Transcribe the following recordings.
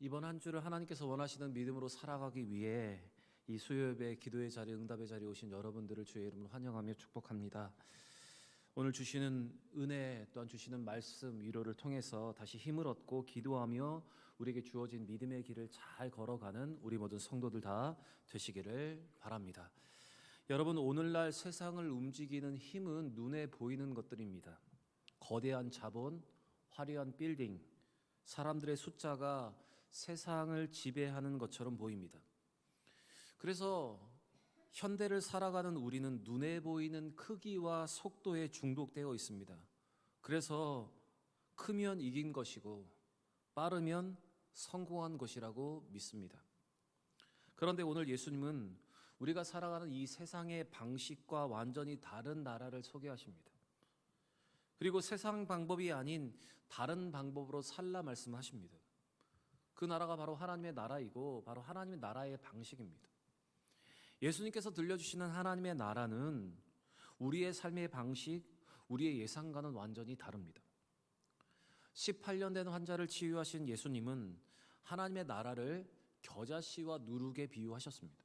이번 한 주를 하나님께서 원하시는 믿음으로 살아가기 위해 이 수요예배 기도의 자리, 응답의 자리에 오신 여러분들을 주의 이름으로 환영하며 축복합니다. 오늘 주시는 은혜 또한 주시는 말씀 위로를 통해서 다시 힘을 얻고 기도하며 우리에게 주어진 믿음의 길을 잘 걸어가는 우리 모든 성도들 다 되시기를 바랍니다. 여러분, 오늘날 세상을 움직이는 힘은 눈에 보이는 것들입니다. 거대한 자본, 화려한 빌딩, 사람들의 숫자가 세상을 지배하는 것처럼 보입니다. 그래서 현대를 살아가는 우리는 눈에 보이는 크기와 속도에 중독되어 있습니다. 그래서 크면 이긴 것이고 빠르면 성공한 것이라고 믿습니다. 그런데 오늘 예수님은 우리가 살아가는 이 세상의 방식과 완전히 다른 나라를 소개하십니다. 그리고 세상 방법이 아닌 다른 방법으로 살라 말씀하십니다. 그 나라가 바로 하나님의 나라이고 바로 하나님의 나라의 방식입니다. 예수님께서 들려주시는 하나님의 나라는 우리의 삶의 방식, 우리의 예상과는 완전히 다릅니다. 18년 된 환자를 치유하신 예수님은 하나님의 나라를 겨자씨와 누룩에 비유하셨습니다.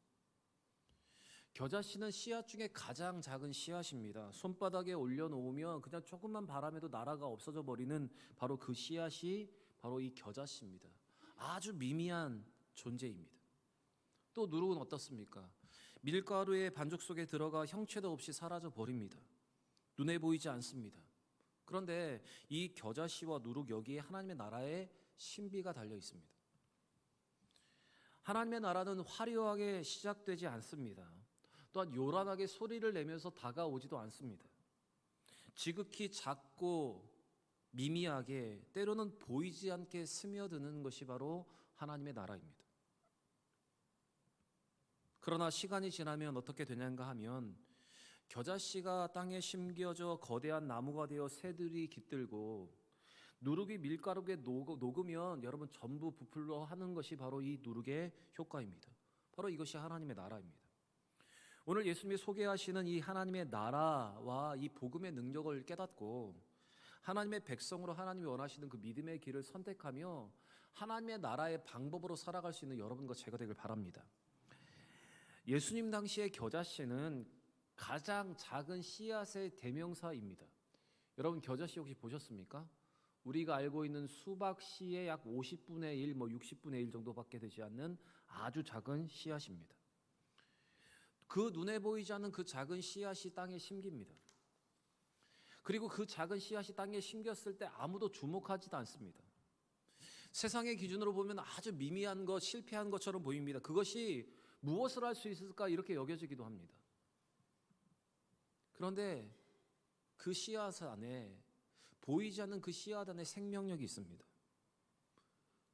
겨자씨는 씨앗 중에 가장 작은 씨앗입니다. 손바닥에 올려놓으면 그냥 조금만 바람에도 나라가 없어져 버리는 바로 그 씨앗이 바로 이 겨자씨입니다. 아주 미미한 존재입니다. 또 누룩은 어떻습니까? 밀가루의 반죽 속에 들어가 형체도 없이 사라져 버립니다. 눈에 보이지 않습니다. 그런데 이 겨자씨와 누룩 여기에 하나님의 나라의 신비가 달려 있습니다. 하나님의 나라는 화려하게 시작되지 않습니다. 또한 요란하게 소리를 내면서 다가오지도 않습니다. 지극히 작고 미미하게 때로는 보이지 않게 스며드는 것이 바로 하나님의 나라입니다. 그러나 시간이 지나면 어떻게 되는가 하면 겨자씨가 땅에 심겨져 거대한 나무가 되어 새들이 깃들고 누룩이 밀가루에 녹으면 여러분 전부 부풀러 하는 것이 바로 이 누룩의 효과입니다. 바로 이것이 하나님의 나라입니다. 오늘 예수님이 소개하시는 이 하나님의 나라와 이 복음의 능력을 깨닫고 하나님의 백성으로 하나님이 원하시는 그 믿음의 길을 선택하며 하나님의 나라의 방법으로 살아갈 수 있는 여러분과 제가 되길 바랍니다. 예수님 당시의 겨자씨는 가장 작은 씨앗의 대명사입니다. 여러분 겨자씨 혹시 보셨습니까? 우리가 알고 있는 수박씨의 약 50분의 1, 60분의 1 정도밖에 되지 않는 아주 작은 씨앗입니다. 그 눈에 보이지 않는 그 작은 씨앗이 땅에 심깁니다. 그리고 그 작은 씨앗이 땅에 심겼을 때 아무도 주목하지도 않습니다. 세상의 기준으로 보면 아주 미미한 것, 실패한 것처럼 보입니다. 그것이 무엇을 할 수 있을까 이렇게 여겨지기도 합니다. 그런데 그 씨앗 안에 보이지 않는 그 씨앗 안에 생명력이 있습니다.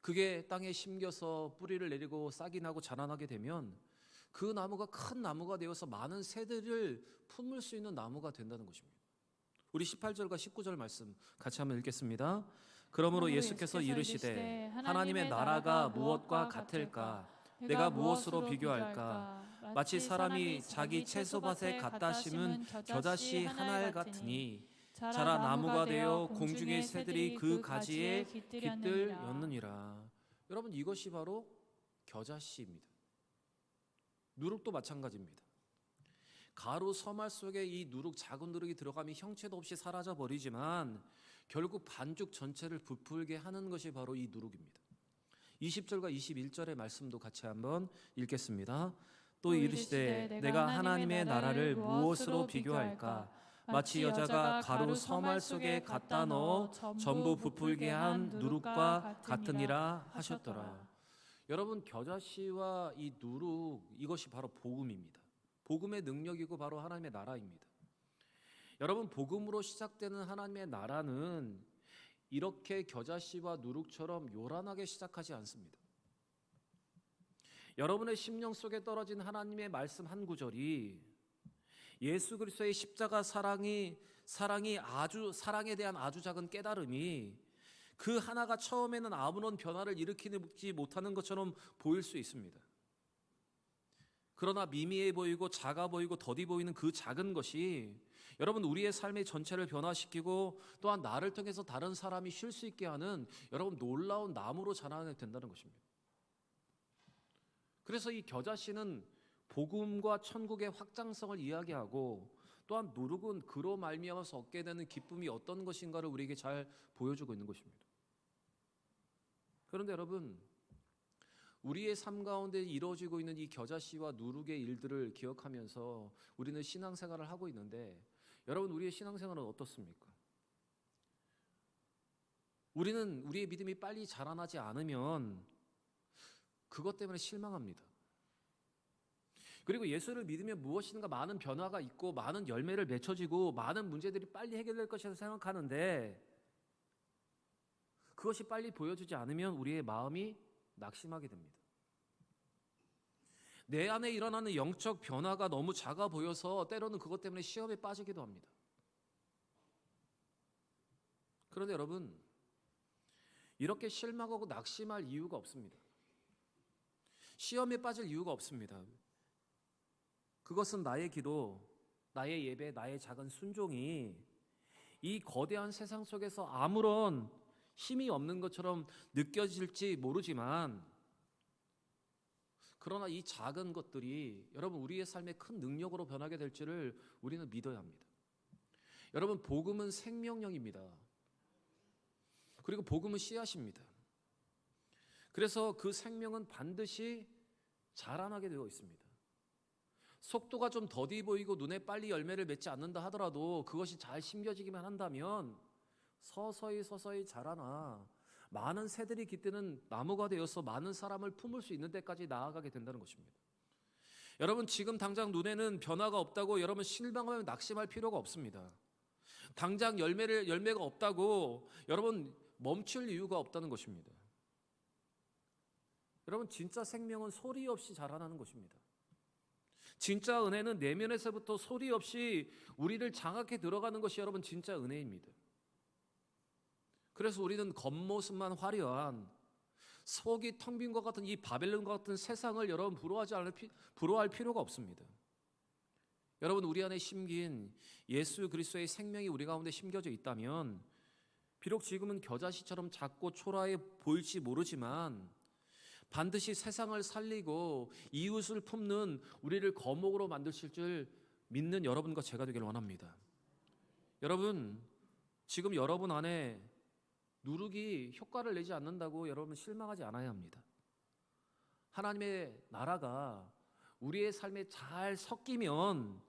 그게 땅에 심겨서 뿌리를 내리고 싹이 나고 자라나게 되면 그 나무가 큰 나무가 되어서 많은 새들을 품을 수 있는 나무가 된다는 것입니다. 우리 18절과 19절 말씀 같이 한번 읽겠습니다. 그러므로 예수께서 이르시되 하나님의 나라가 무엇과 같을까? 내가 무엇으로 비교할까? 마치 사람이 자기 채소밭에 갖다 심은 겨자씨 한 알 같으니 자라 나무가 되어 공중의 새들이 그 가지에 깃들였느니라. 여러분 이것이 바로 겨자씨입니다. 누룩도 마찬가지입니다. 가루 서말 속에 이 누룩, 작은 누룩이 들어가면 형체도 없이 사라져 버리지만 결국 반죽 전체를 부풀게 하는 것이 바로 이 누룩입니다. 20절과 21절의 말씀도 같이 한번 읽겠습니다. 또 이르시되 내가 하나님의 나라를 무엇으로 비교할까? 마치 여자가 가루 서말 속에 갖다 넣어 전부 부풀게 한 누룩과 같으니라 하셨더라. 여러분 겨자씨와 이 누룩 이것이 바로 복음입니다. 복음의 능력이고 바로 하나님의 나라입니다. 여러분 복음으로 시작되는 하나님의 나라는 이렇게 겨자씨와 누룩처럼 요란하게 시작하지 않습니다. 여러분의 심령 속에 떨어진 하나님의 말씀 한 구절이 예수 그리스도의 십자가 사랑에 대한 아주 작은 깨달음이 그 하나가 처음에는 아무런 변화를 일으키지 못하는 것처럼 보일 수 있습니다. 그러나 미미해 보이고 작아 보이고 더디 보이는 그 작은 것이 여러분 우리의 삶의 전체를 변화시키고 또한 나를 통해서 다른 사람이 쉴 수 있게 하는 여러분 놀라운 나무로 자라나게 된다는 것입니다. 그래서 이 겨자씨는 복음과 천국의 확장성을 이야기하고 또한 누룩은 그로 말미암아서 얻게 되는 기쁨이 어떤 것인가를 우리에게 잘 보여주고 있는 것입니다. 그런데 여러분, 우리의 삶 가운데 이루어지고 있는 이 겨자씨와 누룩의 일들을 기억하면서 우리는 신앙생활을 하고 있는데, 여러분, 우리의 신앙생활은 어떻습니까? 우리는 우리의 믿음이 빨리 자라나지 않으면 그것 때문에 실망합니다. 그리고 예수를 믿으면 무엇인가 많은 변화가 있고 많은 열매를 맺혀지고 많은 문제들이 빨리 해결될 것이라고 생각하는데, 그것이 빨리 보여주지 않으면 우리의 마음이 낙심하게 됩니다. 내 안에 일어나는 영적 변화가 너무 작아 보여서 때로는 그것 때문에 시험에 빠지기도 합니다. 그런데 여러분, 이렇게 실망하고 낙심할 이유가 없습니다. 시험에 빠질 이유가 없습니다. 그것은 나의 기도, 나의 예배, 나의 작은 순종이 이 거대한 세상 속에서 아무런 힘이 없는 것처럼 느껴질지 모르지만, 그러나 이 작은 것들이 여러분 우리의 삶의 큰 능력으로 변하게 될지를 우리는 믿어야 합니다. 여러분, 복음은 생명력입니다. 그리고 복음은 씨앗입니다. 그래서 그 생명은 반드시 자라나게 되어 있습니다. 속도가 좀 더디 보이고 눈에 빨리 열매를 맺지 않는다 하더라도 그것이 잘 심겨지기만 한다면 서서히 자라나 많은 새들이 깃드는 나무가 되어서 많은 사람을 품을 수 있는 데까지 나아가게 된다는 것입니다. 여러분, 지금 당장 눈에는 변화가 없다고 여러분 실망하면 낙심할 필요가 없습니다. 당장 열매가 없다고 여러분 멈출 이유가 없다는 것입니다. 여러분, 진짜 생명은 소리 없이 자라나는 것입니다. 진짜 은혜는 내면에서부터 소리 없이 우리를 장악해 들어가는 것이 여러분 진짜 은혜입니다. 그래서 우리는 겉모습만 화려한 속이 텅 빈 것 같은 이 바벨론과 같은 세상을 여러분 부러워할 필요가 없습니다. 여러분, 우리 안에 심긴 예수 그리스도의 생명이 우리 가운데 심겨져 있다면 비록 지금은 겨자씨처럼 작고 초라해 보일지 모르지만 반드시 세상을 살리고 이웃을 품는 우리를 거목으로 만드실 줄 믿는 여러분과 제가 되길 원합니다. 여러분, 지금 여러분 안에 누룩이 효과를 내지 않는다고 여러분 실망하지 않아야 합니다. 하나님의 나라가 우리의 삶에 잘 섞이면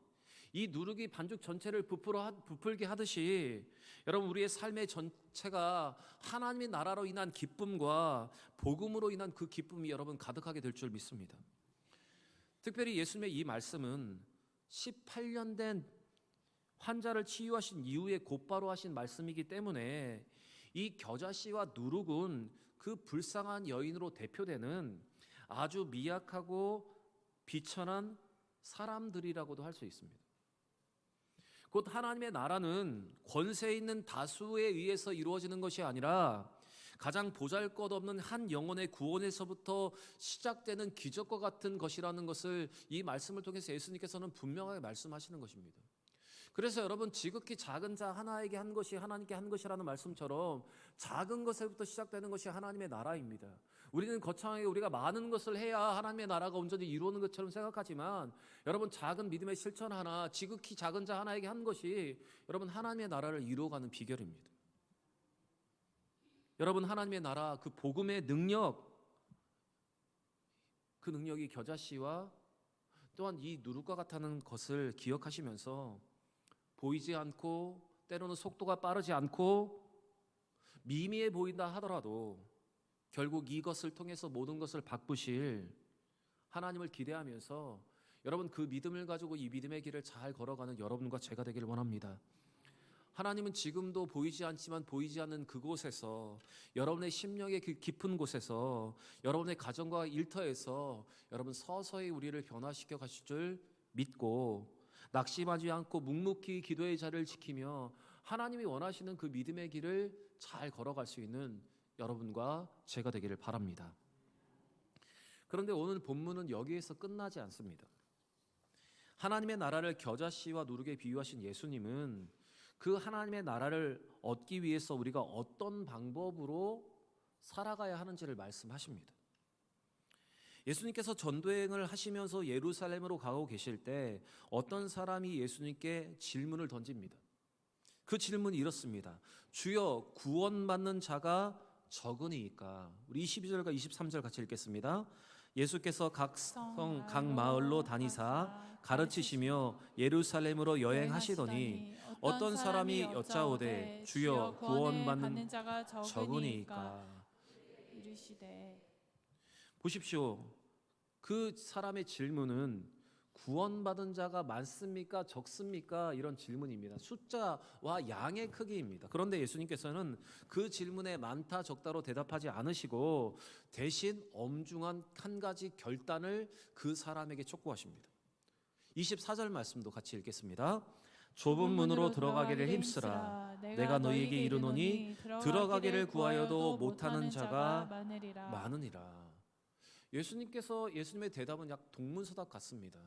이 누룩이 반죽 전체를 부풀게 하듯이 여러분 우리의 삶의 전체가 하나님의 나라로 인한 기쁨과 복음으로 인한 그 기쁨이 여러분 가득하게 될 줄 믿습니다. 특별히 예수님의 이 말씀은 18년 된 환자를 치유하신 이후에 곧바로 하신 말씀이기 때문에 이 겨자씨와 누룩은 그 불쌍한 여인으로 대표되는 아주 미약하고 비천한 사람들이라고도 할 수 있습니다. 곧 하나님의 나라는 권세 있는 다수에 의해서 이루어지는 것이 아니라 가장 보잘것없는 한 영혼의 구원에서부터 시작되는 기적과 같은 것이라는 것을 이 말씀을 통해서 예수님께서는 분명하게 말씀하시는 것입니다. 그래서 여러분, 지극히 작은 자 하나에게 한 것이 하나님께 한 것이라는 말씀처럼 작은 것에부터 시작되는 것이 하나님의 나라입니다. 우리는 거창하게 우리가 많은 것을 해야 하나님의 나라가 온전히 이루어지는 것처럼 생각하지만 여러분, 작은 믿음의 실천 하나, 지극히 작은 자 하나에게 한 것이 여러분 하나님의 나라를 이루어가는 비결입니다. 여러분, 하나님의 나라, 그 복음의 능력, 그 능력이 겨자씨와 또한 이 누룩과 같다는 것을 기억하시면서 보이지 않고 때로는 속도가 빠르지 않고 미미해 보인다 하더라도 결국 이것을 통해서 모든 것을 바꾸실 하나님을 기대하면서 여러분 그 믿음을 가지고 이 믿음의 길을 잘 걸어가는 여러분과 제가 되기를 원합니다. 하나님은 지금도 보이지 않지만 보이지 않는 그곳에서 여러분의 심령의 그 깊은 곳에서 여러분의 가정과 일터에서 여러분 서서히 우리를 변화시켜 가실 줄 믿고 낙심하지 않고 묵묵히 기도의 자리를 지키며 하나님이 원하시는 그 믿음의 길을 잘 걸어갈 수 있는 여러분과 제가 되기를 바랍니다. 그런데 오늘 본문은 여기에서 끝나지 않습니다. 하나님의 나라를 겨자씨와 누룩에 비유하신 예수님은 그 하나님의 나라를 얻기 위해서 우리가 어떤 방법으로 살아가야 하는지를 말씀하십니다. 예수님께서 전도행을 하시면서 예루살렘으로 가고 계실 때 어떤 사람이 예수님께 질문을 던집니다. 그 질문이 이렇습니다. 주여, 구원받는 자가 적으니까. 우리 22절과 23절 같이 읽겠습니다. 예수께서 각 성, 각 마을로 다니사 가르치시며 예루살렘으로 여행하시더니 어떤 사람이 여짜오되 주여, 구원받는 자가 적으니까. 이르시되. 보십시오. 그 사람의 질문은 구원받은 자가 많습니까? 적습니까? 이런 질문입니다. 숫자와 양의 크기입니다. 그런데 예수님께서는 그 질문에 많다 적다로 대답하지 않으시고 대신 엄중한 한 가지 결단을 그 사람에게 촉구하십니다. 24절 말씀도 같이 읽겠습니다. 좁은 문으로 들어가기를 힘쓰라. 내가 너희에게 이르노니 들어가기를 구하여도 못하는 자가 많으니라. 예수님의 대답은 약 동문서답 같습니다.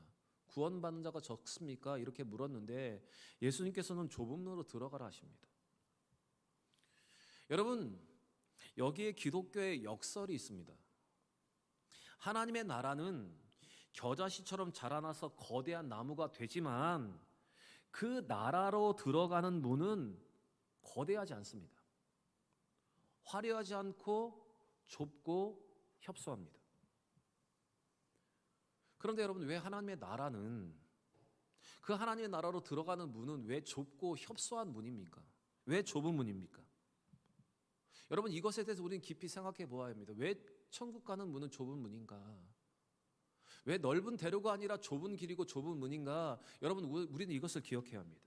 구원받는 자가 적습니까? 이렇게 물었는데 예수님께서는 좁은 문으로 들어가라 하십니다. 여러분, 여기에 기독교의 역설이 있습니다. 하나님의 나라는 겨자씨처럼 자라나서 거대한 나무가 되지만 그 나라로 들어가는 문은 거대하지 않습니다. 화려하지 않고 좁고 협소합니다. 그런데 여러분, 왜 하나님의 나라는, 그 하나님의 나라로 들어가는 문은 왜 좁고 협소한 문입니까? 왜 좁은 문입니까? 여러분, 이것에 대해서 우리는 깊이 생각해 보아야 합니다. 왜 천국 가는 문은 좁은 문인가? 왜 넓은 대로가 아니라 좁은 길이고 좁은 문인가? 여러분, 우리는 이것을 기억해야 합니다.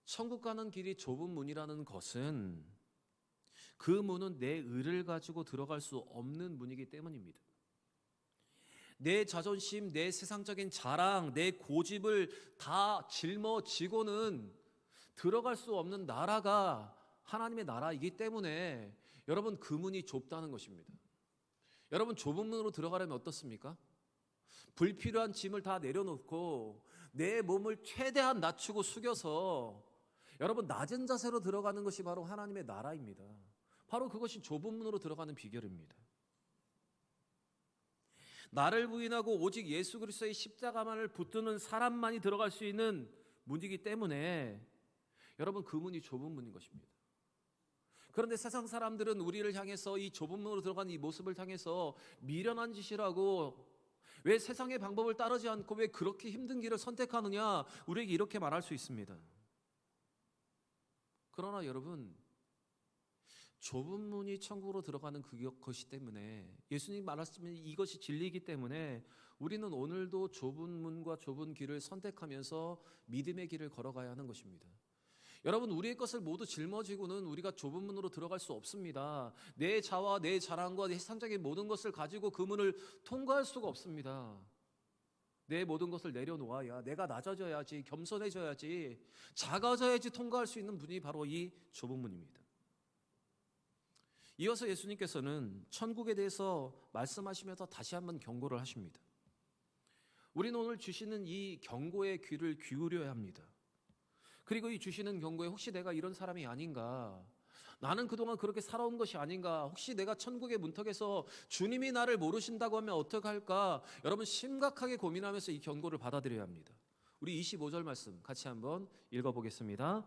천국 가는 길이 좁은 문이라는 것은 그 문은 내 의를 가지고 들어갈 수 없는 문이기 때문입니다. 내 자존심, 내 세상적인 자랑, 내 고집을 다 짊어지고는 들어갈 수 없는 나라가 하나님의 나라이기 때문에 여러분, 그 문이 좁다는 것입니다. 여러분, 좁은 문으로 들어가려면 어떻습니까? 불필요한 짐을 다 내려놓고 내 몸을 최대한 낮추고 숙여서 여러분, 낮은 자세로 들어가는 것이 바로 하나님의 나라입니다. 바로 그것이 좁은 문으로 들어가는 비결입니다. 나를 부인하고 오직 예수 그리스도의 십자가만을 붙드는 사람만이 들어갈 수 있는 문이기 때문에 여러분, 그 문이 좁은 문인 것입니다. 그런데 세상 사람들은 우리를 향해서 이 좁은 문으로 들어가는 이 모습을 향해서 미련한 짓이라고, 왜 세상의 방법을 따르지 않고 왜 그렇게 힘든 길을 선택하느냐, 우리에게 이렇게 말할 수 있습니다. 그러나 여러분, 좁은 문이 천국으로 들어가는 그것이 때문에, 예수님 말씀하시면 이것이 진리이기 때문에 우리는 오늘도 좁은 문과 좁은 길을 선택하면서 믿음의 길을 걸어가야 하는 것입니다. 여러분, 우리의 것을 모두 짊어지고는 우리가 좁은 문으로 들어갈 수 없습니다. 내 자와 내 자랑과 내 세상적인 모든 것을 가지고 그 문을 통과할 수가 없습니다. 내 모든 것을 내려놓아야, 내가 낮아져야지, 겸손해져야지, 작아져야지 통과할 수 있는 문이 바로 이 좁은 문입니다. 이어서 예수님께서는 천국에 대해서 말씀하시면서 다시 한번 경고를 하십니다. 우리는 오늘 주시는 이 경고의 귀를 기울여야 합니다. 그리고 이 주시는 경고에 혹시 내가 이런 사람이 아닌가, 나는 그동안 그렇게 살아온 것이 아닌가, 혹시 내가 천국의 문턱에서 주님이 나를 모르신다고 하면 어떡할까, 여러분 심각하게 고민하면서 이 경고를 받아들여야 합니다. 우리 25절 말씀 같이 한번 읽어보겠습니다.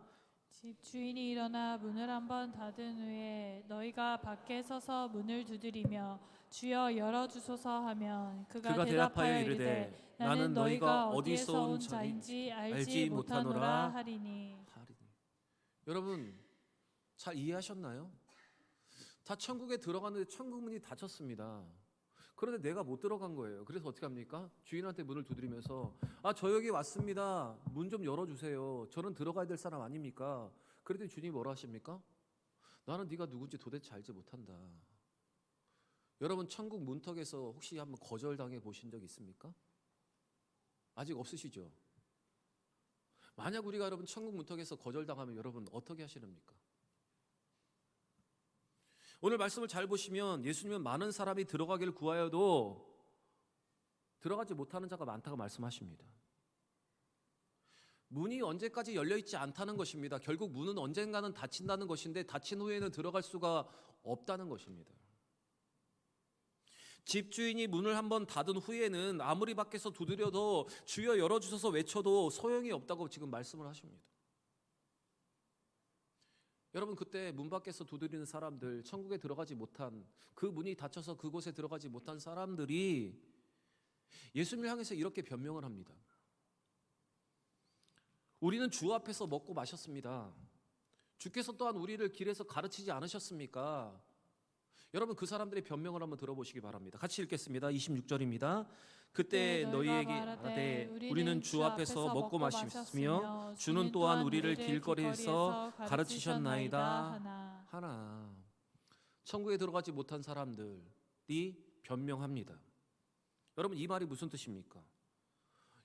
집 주인이 일어나 문을 한번 닫은 후에 너희가 밖에 서서 문을 두드리며 주여 열어주소서 하면 그가 대답하여 이르되 나는 너희가 어디서 온 자인지 알지 못하노라 하리니. 여러분, 잘 이해하셨나요? 다 천국에 들어갔는데 천국 문이 닫혔습니다. 그런데 내가 못 들어간 거예요. 그래서 어떻게 합니까? 주인한테 문을 두드리면서 저 여기 왔습니다. 문 좀 열어주세요. 저는 들어가야 될 사람 아닙니까? 그랬더니 주님이 뭐라 하십니까? 나는 네가 누군지 도대체 알지 못한다. 여러분, 천국 문턱에서 혹시 한번 거절당해 보신 적 있습니까? 아직 없으시죠? 만약 우리가 여러분 천국 문턱에서 거절당하면 여러분 어떻게 하시렵니까? 오늘 말씀을 잘 보시면 예수님은 많은 사람이 들어가기를 구하여도 들어가지 못하는 자가 많다고 말씀하십니다. 문이 언제까지 열려있지 않다는 것입니다. 결국 문은 언젠가는 닫힌다는 것인데 닫힌 후에는 들어갈 수가 없다는 것입니다. 집주인이 문을 한번 닫은 후에는 아무리 밖에서 두드려도 주여 열어주셔서 외쳐도 소용이 없다고 지금 말씀을 하십니다. 여러분, 그때 문 밖에서 두드리는 사람들, 천국에 들어가지 못한, 그 문이 닫혀서 그곳에 들어가지 못한 사람들이 예수님을 향해서 이렇게 변명을 합니다. 우리는 주 앞에서 먹고 마셨습니다. 주께서 또한 우리를 길에서 가르치지 않으셨습니까? 여러분, 그 사람들의 변명을 한번 들어보시기 바랍니다. 같이 읽겠습니다. 26절입니다. 그때 너희에게 말하되 우리는 주 앞에서 먹고 마셨으며 주는 또한 우리를 길거리에서 가르치셨나이다 하나. 천국에 들어가지 못한 사람들이 변명합니다. 여러분, 이 말이 무슨 뜻입니까?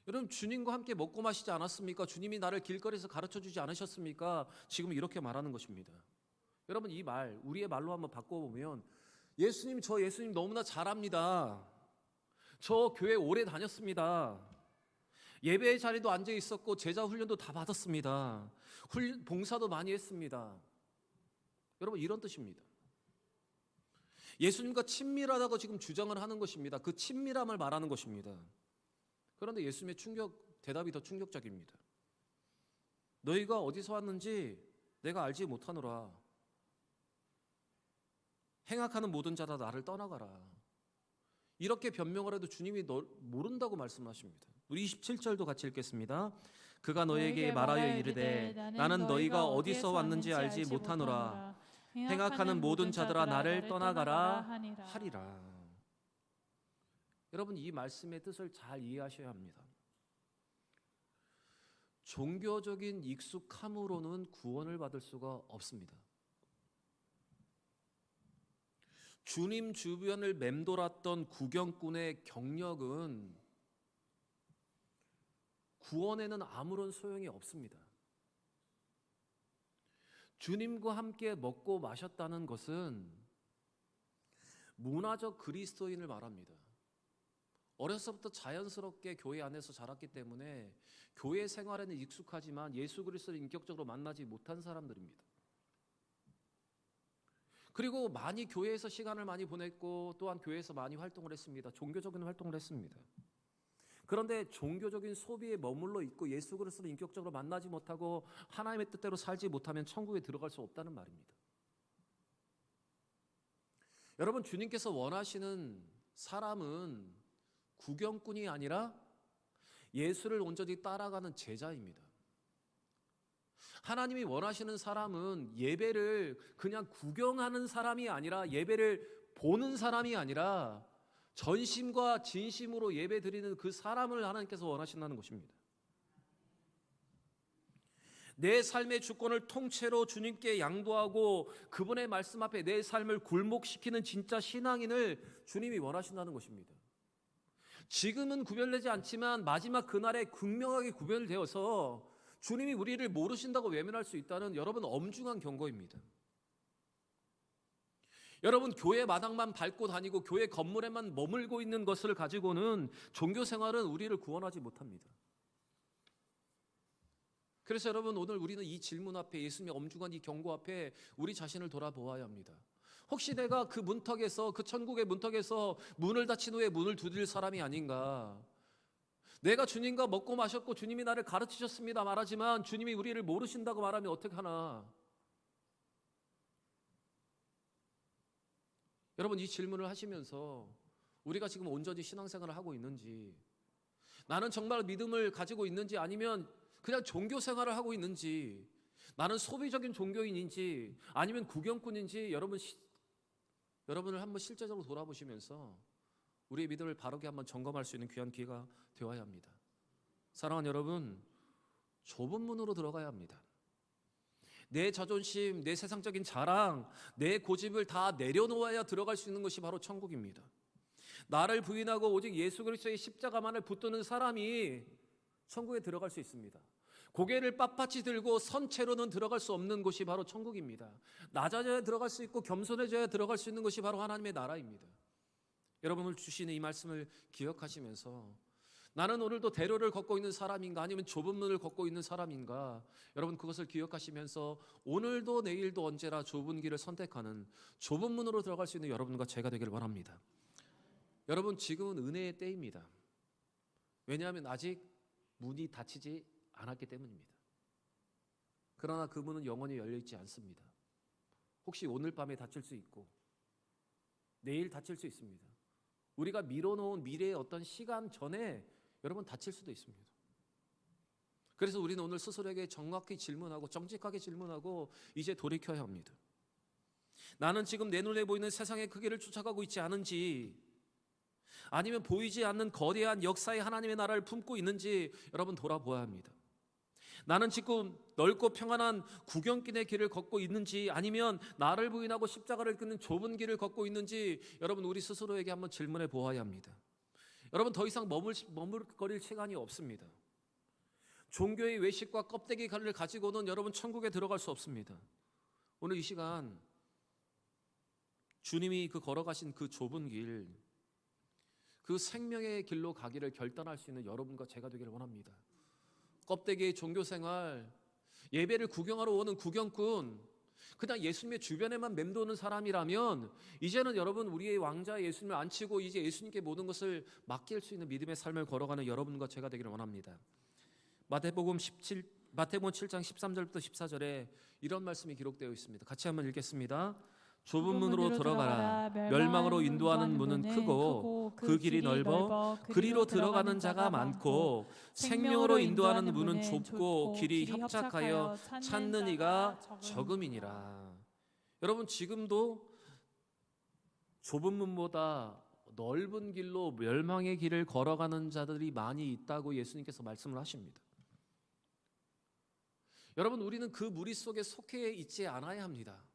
여러분, 주님과 함께 먹고 마시지 않았습니까? 주님이 나를 길거리에서 가르쳐주지 않으셨습니까? 지금 이렇게 말하는 것입니다. 여러분, 이 말 우리의 말로 한번 바꿔보면, 저 예수님 너무나 잘합니다. 저 교회 오래 다녔습니다. 예배의 자리도 앉아 있었고 제자 훈련도 다 받았습니다. 봉사도 많이 했습니다. 여러분, 이런 뜻입니다. 예수님과 친밀하다고 지금 주장을 하는 것입니다. 그 친밀함을 말하는 것입니다. 그런데 예수님의 대답이 더 충격적입니다. 너희가 어디서 왔는지 내가 알지 못하노라. 행악하는 모든 자다 나를 떠나가라. 이렇게 변명을 해도 주님이 모른다고 말씀하십니다. 우리 27절도 같이 읽겠습니다. 그가 너에게 말하여 이르되 나는 너희가 어디서 왔는지 알지 못하노라. 행악하는 모든 자들아 나를 떠나가라 하리라. 여러분, 이 말씀의 뜻을 잘 이해하셔야 합니다. 종교적인 익숙함으로는 구원을 받을 수가 없습니다. 주님 주변을 맴돌았던 구경꾼의 경력은 구원에는 아무런 소용이 없습니다. 주님과 함께 먹고 마셨다는 것은 문화적 그리스도인을 말합니다. 어려서부터 자연스럽게 교회 안에서 자랐기 때문에 교회 생활에는 익숙하지만 예수 그리스도를 인격적으로 만나지 못한 사람들입니다. 그리고 많이 교회에서 시간을 많이 보냈고 또한 교회에서 많이 활동을 했습니다. 종교적인 활동을 했습니다. 그런데 종교적인 소비에 머물러 있고 예수 그리스도를 인격적으로 만나지 못하고 하나님의 뜻대로 살지 못하면 천국에 들어갈 수 없다는 말입니다. 여러분, 주님께서 원하시는 사람은 구경꾼이 아니라 예수를 온전히 따라가는 제자입니다. 하나님이 원하시는 사람은 예배를 그냥 구경하는 사람이 아니라, 예배를 보는 사람이 아니라 전심과 진심으로 예배 드리는 그 사람을 하나님께서 원하신다는 것입니다. 내 삶의 주권을 통째로 주님께 양도하고 그분의 말씀 앞에 내 삶을 굴복시키는 진짜 신앙인을 주님이 원하신다는 것입니다. 지금은 구별되지 않지만 마지막 그날에 극명하게 구별되어서 주님이 우리를 모르신다고 외면할 수 있다는, 여러분, 엄중한 경고입니다. 여러분, 교회 마당만 밟고 다니고 교회 건물에만 머물고 있는 것을 가지고는 종교 생활은 우리를 구원하지 못합니다. 그래서 여러분, 오늘 우리는 이 질문 앞에, 예수님의 엄중한 이 경고 앞에 우리 자신을 돌아보아야 합니다. 혹시 내가 그 문턱에서, 그 천국의 문턱에서 문을 닫힌 후에 문을 두드릴 사람이 아닌가? 내가 주님과 먹고 마셨고 주님이 나를 가르치셨습니다 말하지만 주님이 우리를 모르신다고 말하면 어떡하나? 여러분, 이 질문을 하시면서 우리가 지금 온전히 신앙생활을 하고 있는지, 나는 정말 믿음을 가지고 있는지, 아니면 그냥 종교 생활을 하고 있는지, 나는 소비적인 종교인인지 아니면 구경꾼인지, 여러분을 한번 실제적으로 돌아보시면서 우리의 믿음을 바르게 한번 점검할 수 있는 귀한 기회가 되어야 합니다. 사랑하는 여러분, 좁은 문으로 들어가야 합니다. 내 자존심, 내 세상적인 자랑, 내 고집을 다 내려놓아야 들어갈 수 있는 것이 바로 천국입니다. 나를 부인하고 오직 예수 그리스도의 십자가만을 붙드는 사람이 천국에 들어갈 수 있습니다. 고개를 빳빳이 들고 선체로는 들어갈 수 없는 곳이 바로 천국입니다. 낮아져야 들어갈 수 있고 겸손해져야 들어갈 수 있는 것이 바로 하나님의 나라입니다. 여러분을 주시는 이 말씀을 기억하시면서, 나는 오늘도 대로를 걷고 있는 사람인가 아니면 좁은 문을 걷고 있는 사람인가, 여러분 그것을 기억하시면서 오늘도 내일도 언제나 좁은 길을 선택하는, 좁은 문으로 들어갈 수 있는 여러분과 제가 되기를 바랍니다. 여러분, 지금은 은혜의 때입니다. 왜냐하면 아직 문이 닫히지 않았기 때문입니다. 그러나 그 문은 영원히 열려있지 않습니다. 혹시 오늘 밤에 닫힐 수 있고 내일 닫힐 수 있습니다. 우리가 미뤄놓은 미래의 어떤 시간 전에 여러분 닫힐 수도 있습니다. 그래서 우리는 오늘 스스로에게 정확히 질문하고 정직하게 질문하고 이제 돌이켜야 합니다. 나는 지금 내 눈에 보이는 세상의 크기를 쫓아가고 있지 않은지, 아니면 보이지 않는 거대한 역사의 하나님의 나라를 품고 있는지 여러분 돌아보아야 합니다. 나는 지금 넓고 평안한 구경길의 길을 걷고 있는지, 아니면 나를 부인하고 십자가를 끄는 좁은 길을 걷고 있는지 여러분 우리 스스로에게 한번 질문해 보아야 합니다. 여러분, 더 이상 머물거릴 시간이 없습니다. 종교의 외식과 껍데기 가를 가지고는 여러분 천국에 들어갈 수 없습니다. 오늘 이 시간 주님이 걸어가신 그 좁은 길, 그 생명의 길로 가기를 결단할 수 있는 여러분과 제가 되기를 원합니다. 껍데기의 종교생활, 예배를 구경하러 오는 구경꾼, 그냥 예수님의 주변에만 맴도는 사람이라면 이제는 여러분 우리의 왕자 예수님을 안치고 이제 예수님께 모든 것을 맡길 수 있는 믿음의 삶을 걸어가는 여러분과 제가 되기를 원합니다. 마태복음 7장 13절부터 14절에 이런 말씀이 기록되어 있습니다. 같이 한번 읽겠습니다. 좁은 문으로 들어가라. 멸망으로 인도하는 문은 크고 그 길이 넓어 그리로 들어가는 자가 많고 생명으로 인도하는 문은 좁고 길이 협착하여 찾는 이가 적음이니라. 여러분, 지금도 좁은 문보다 넓은 길로 멸망의 길을 걸어가는 자들이 많이 있다고 예수님께서 말씀을 하십니다. 여러분, 우리는 그 무리 속에 속해 있지 않아야 합니다.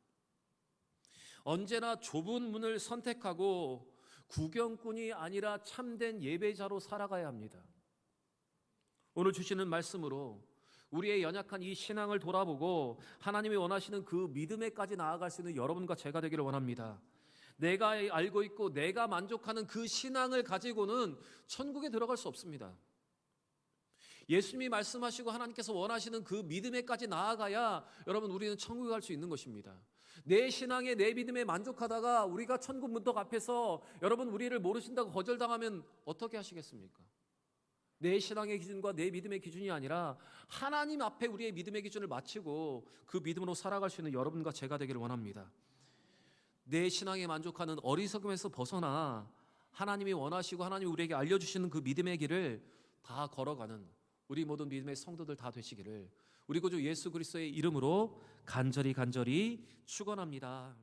언제나 좁은 문을 선택하고 구경꾼이 아니라 참된 예배자로 살아가야 합니다. 오늘 주시는 말씀으로 우리의 연약한 이 신앙을 돌아보고 하나님이 원하시는 그 믿음에까지 나아갈 수 있는 여러분과 제가 되기를 원합니다. 내가 알고 있고 내가 만족하는 그 신앙을 가지고는 천국에 들어갈 수 없습니다. 예수님이 말씀하시고 하나님께서 원하시는 그 믿음에까지 나아가야 여러분 우리는 천국에 갈 수 있는 것입니다. 내 신앙에 내 믿음에 만족하다가 우리가 천국 문턱 앞에서 여러분 우리를 모르신다고 거절당하면 어떻게 하시겠습니까? 내 신앙의 기준과 내 믿음의 기준이 아니라 하나님 앞에 우리의 믿음의 기준을 마치고 그 믿음으로 살아갈 수 있는 여러분과 제가 되기를 원합니다. 내 신앙에 만족하는 어리석음에서 벗어나 하나님이 원하시고 하나님이 우리에게 알려주시는 그 믿음의 길을 다 걸어가는 우리 모든 믿음의 성도들 다 되시기를 우리 구주 예수 그리스도의 이름으로 간절히 축원합니다.